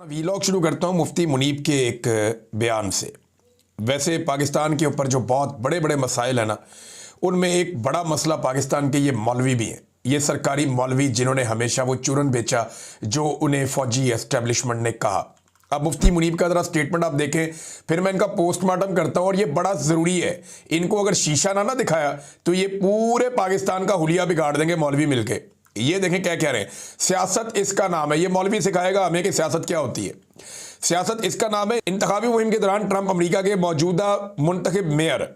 Vlog शुरू करता हूँ मुफ्ती मुनीब के एक बयान से। वैसे पाकिस्तान के ऊपर जो बहुत बड़े बड़े मसाइल हैं ना, उनमें एक बड़ा मसला पाकिस्तान के ये मौलवी भी हैं। ये सरकारी मौलवी जिन्होंने हमेशा वो चूरन बेचा जो उन्हें फौजी एस्टेब्लिशमेंट ने कहा। अब मुफ्ती मुनीब का ज़रा स्टेटमेंट आप देखें, फिर मैं इनका पोस्टमार्टम करता हूँ। और ये बड़ा ज़रूरी है, इनको अगर शीशा ना दिखाया तो ये पूरे पाकिस्तान का हुलिया बिगाड़ देंगे मौलवी मिलके। ये देखें क्या कह रहे हैं, सियासत इसका नाम है। ये मौलवी सिखाएगा हमें कि सियासत क्या होती है। सियासत इसका नाम है। इंतखाबी मुहिम के दौरान ट्रंप अमेरिका के मौजूदा मुंतखब मेयर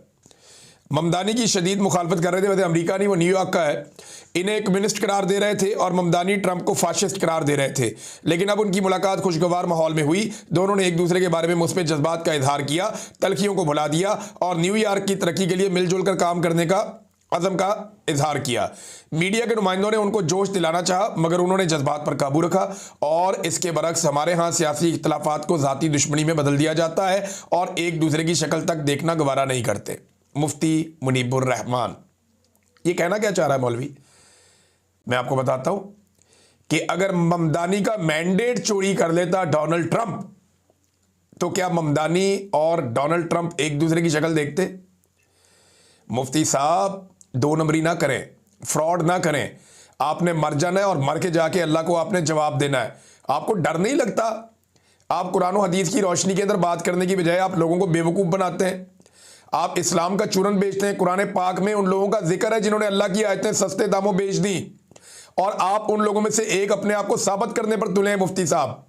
ममदानी की शदीद मुखालफत कर रहे थे। वैसे अमेरिका नहीं, वो न्यूयॉर्क का है। इन्हें कम्युनिस्ट करार दे रहे थे और ममदानी ट्रंप को फाशिस्ट करार दे रहे थे। लेकिन अब उनकी मुलाकात खुशगवार माहौल में हुई। दोनों ने एक दूसरे के बारे में मुस्बित जज्बात का इजहार किया, तलखियों को भुला दिया और न्यूयॉर्क की तरक्की के लिए मिलजुल कर काम करने का अज़म का इजहार किया। मीडिया के नुमाइंदों ने उनको जोश दिलाना चाहा, मगर उन्होंने जज्बात पर काबू रखा। और इसके बरक्स हमारे यहाँ सियासी इख्तलाफात को ज़ाती दुश्मनी में बदल दिया जाता है और एक दूसरे की शक्ल तक देखना गवारा नहीं करते। मुफ्ती मुनीबुर रहमान ये कहना क्या चाह रहा है मौलवी, मैं आपको बताता हूं कि अगर ममदानी का मैंडेट चोरी कर लेता डोनाल्ड ट्रंप, तो क्या ममदानी और डोनाल्ड ट्रंप एक दूसरे की शक्ल देखते? मुफ्ती साहब, दो नंबरी ना करें, फ्रॉड ना करें। आपने मर जाना है और मर के जाके अल्लाह को आपने जवाब देना है। आपको डर नहीं लगता? आप कुरान और हदीस की रोशनी के अंदर बात करने की बजाय आप लोगों को बेवकूफ़ बनाते हैं। आप इस्लाम का चूरन बेचते हैं। कुरान पाक में उन लोगों का जिक्र है जिन्होंने अल्लाह की आयतें सस्ते दामों बेच दी, और आप उन लोगों में से एक अपने आप को साबित करने पर तुले हैं। मुफ्ती साहब,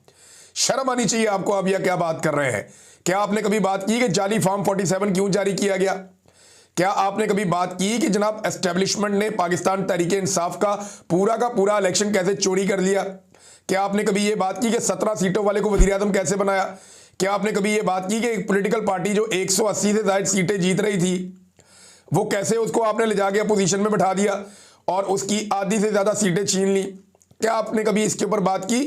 शर्म आनी चाहिए आपको। आप यह क्या बात कर रहे हैं? क्या आपने कभी बात की कि जाली फॉर्म 47 क्यों जारी किया गया? क्या आपने कभी बात की कि जनाब एस्टेब्लिशमेंट ने पाकिस्तान तहरीक इंसाफ का पूरा इलेक्शन कैसे चोरी कर लिया? क्या आपने कभी ये बात की कि 17 सीटों वाले को वज़ीर आज़म कैसे बनाया? क्या आपने कभी ये बात की कि एक पॉलिटिकल पार्टी जो 180 से ज़ायद सीटें जीत रही थी, वो कैसे उसको आपने ले जाके अपोजिशन में बैठा दिया और उसकी आधी से ज़्यादा सीटें छीन ली? क्या आपने कभी इसके ऊपर बात की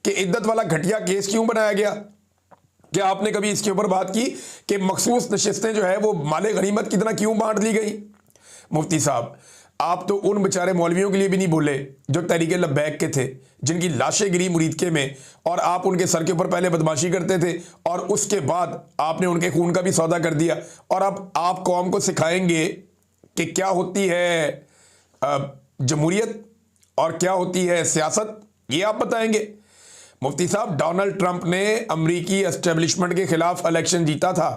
कि इद्दत वाला घटिया केस क्यों बनाया गया? क्या आपने कभी इसके ऊपर बात की कि मखसूस नशिस्तें जो है वो माले गनीमत की तरह क्यों बांट ली गई? मुफ्ती साहब, आप तो उन बेचारे मौलवियों के लिए भी नहीं बोले जो तहरीक लब्बैक के थे, जिनकी लाशें गिरी मुरीदके में, और आप उनके सर के ऊपर पहले बदमाशी करते थे और उसके बाद आपने उनके खून का भी सौदा कर दिया। और अब आप कौम को सिखाएंगे कि क्या होती है जमहूरियत और क्या होती है सियासत, ये आप बताएंगे? मुफ्ती साहब, डोनाल्ड ट्रंप ने अमरीकी एस्टेब्लिशमेंट के खिलाफ इलेक्शन जीता था।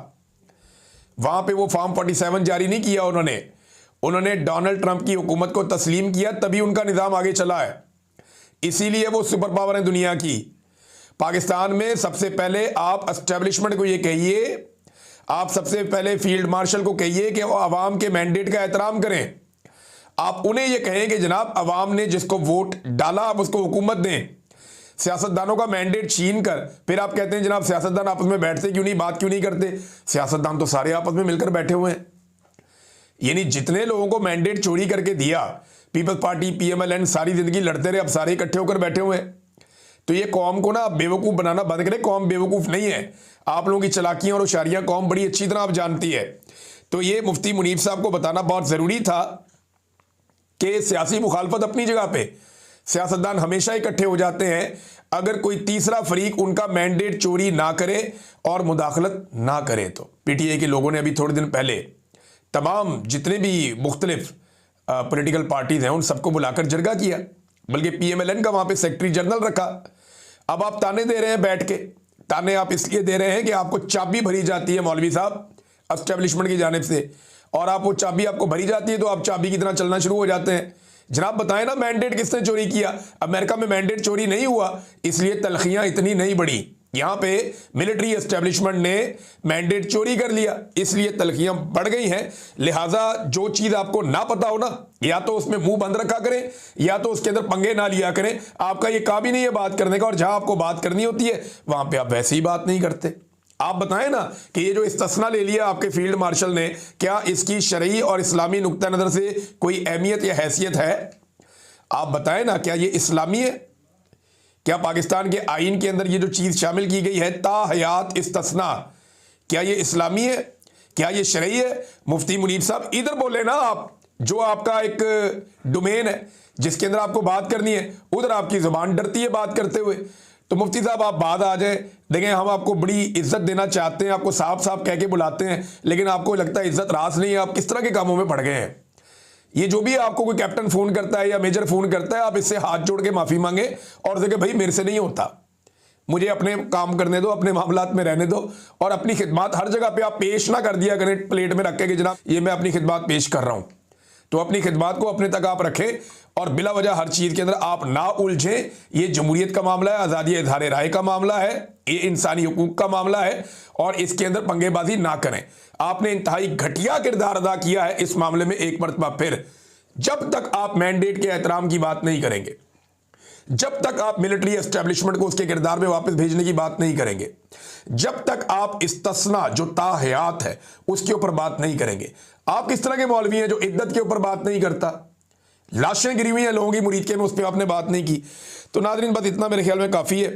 वहां पे वो फॉर्म 47 जारी नहीं किया उन्होंने डोनाल्ड ट्रंप की हुकूमत को तस्लीम किया, तभी उनका निज़ाम आगे चला है। इसीलिए वो सुपर पावर है दुनिया की। पाकिस्तान में सबसे पहले आप एस्टेब्लिशमेंट को ये कहिए, आप सबसे पहले फील्ड मार्शल को कहिए कि वो अवाम के मैंडेट का एहतराम करें। आप उन्हें ये कहें कि जनाब अवाम ने जिसको वोट डाला आप उसको हुकूमत दें। सियासतदानों का मैंडेट छीन कर फिर आप कहते हैं जनाब सियासतदान आपस में बैठते क्यों नहीं, बात क्यों नहीं करते? सियासतदान तो सारे आपस में मिलकर बैठे हुए हैं। यानी जितने लोगों को मैंडेट चोरी करके दिया, पीपल्स पार्टी, PMLN, सारी जिंदगी लड़ते रहे, अब सारे इकट्ठे होकर बैठे हुए हैं। तो ये कौम को ना बेवकूफ़ बनाना बंद करें। कौम बेवकूफ़ नहीं है। आप लोगों की चालाकियां और होशियारियां कौम बड़ी अच्छी तरह आप जानती है। तो ये मुफ्ती मुनीब साहब को बताना बहुत ज़रूरी था कि सियासी मुखालफत अपनी जगह पे, सियासतदान हमेशा इकट्ठे हो जाते हैं अगर कोई तीसरा फरीक उनका मैंडेट चोरी ना करे और मुदाखलत ना करे। तो PTI के लोगों ने अभी थोड़े दिन पहले तमाम जितने भी मुख्तलिफ पॉलिटिकल पार्टीज हैं उन सबको बुलाकर जरगा किया, बल्कि PMLN का वहाँ पे सेक्रेटरी जनरल रखा। अब आप ताने दे रहे हैं बैठ के। ताने आप इसलिए दे रहे हैं कि आपको चाबी भरी जाती है मौलवी साहब एस्टेब्लिशमेंट की जानिब से, और आप वो चाबी आपको भरी जाती है तो आप चाबी की तरह चलना शुरू हो जाते हैं। जनाब बताएं ना, मैंडेट किसने चोरी किया? अमेरिका में मैंडेट चोरी नहीं हुआ, इसलिए तलखियां इतनी नहीं बढ़ी। यहां पे मिलिट्री एस्टेब्लिशमेंट ने मैंडेट चोरी कर लिया, इसलिए तलखियां बढ़ गई हैं। लिहाजा जो चीज आपको ना पता हो ना, या तो उसमें मुंह बंद रखा करें या तो उसके अंदर पंगे ना लिया करें। आपका ये काम ही नहीं है बात करने का, और जहां आपको बात करनी होती है वहां पे आप वैसे ही बात नहीं करते। आप बताएं ना कि ये जो इस्तिस्ना ले लिया आपके फील्ड मार्शल ने, क्या इसकी शरई और इस्लामी नुक्ता नज़र से कोई अहमियत या हैसियत है? आप बताएं ना, क्या ये इस्लामी है? क्या पाकिस्तान के आइन के अंदर ये जो चीज़ शामिल की गई है ताहयात इस्तिस्ना, क्या ये इस्लामी है? क्या ये शरई है? मुफ्ती मुनीब साहब इधर बोले ना आप, जो आपका एक डोमेन है जिसके अंदर आपको बात करनी है, उधर आपकी ज़ुबान डरती है बात करते हुए। तो मुफ्ती साहब आप बाद आ जाए, देखें हम आपको बड़ी इज्जत देना चाहते हैं, आपको साहब साहब कह के बुलाते हैं, लेकिन आपको लगता है इज्जत रास नहीं है, आप किस तरह के कामों में पड़ गए हैं। ये जो भी आपको कोई कैप्टन फोन करता है या मेजर फोन करता है, आप इससे हाथ जोड़ के माफी मांगे और देखें भाई मेरे से नहीं होता, मुझे अपने काम करने दो, अपने मामलात में रहने दो, और अपनी खिदमत हर जगह पे आप पेश ना कर दिया करें प्लेट में रख के कि जनाब ये मैं अपनी खिदमत पेश कर रहा हूं। तो अपनी खिदमत को अपने तक आप रखें और बिला वजह हर चीज के अंदर आप ना उलझें। ये जमहूरियत का मामला है, आज़ादी इज़हार राय का मामला है, ये इंसानी हुकूक का मामला है, और इसके अंदर पंगेबाजी ना करें। आपने इंतहाई घटिया किरदार अदा किया है इस मामले में एक मरतबा फिर। जब तक आप मैंडेट के एहतराम की बात नहीं करेंगे, जब तक आप मिलिट्री एस्टेब्लिशमेंट को उसके किरदार में वापस भेजने की बात नहीं करेंगे, जब तक आप इस्तिस्ना जो ताहयात है उसके ऊपर बात नहीं करेंगे। आप किस तरह के मौलवी हैं जो इद्दत के ऊपर बात नहीं करता, लाशें गिरी हुई हैं लोगों की मुरीद के में, उस पर आपने बात नहीं की। तो नाज़रीन बस इतना मेरे ख्याल में काफ़ी है।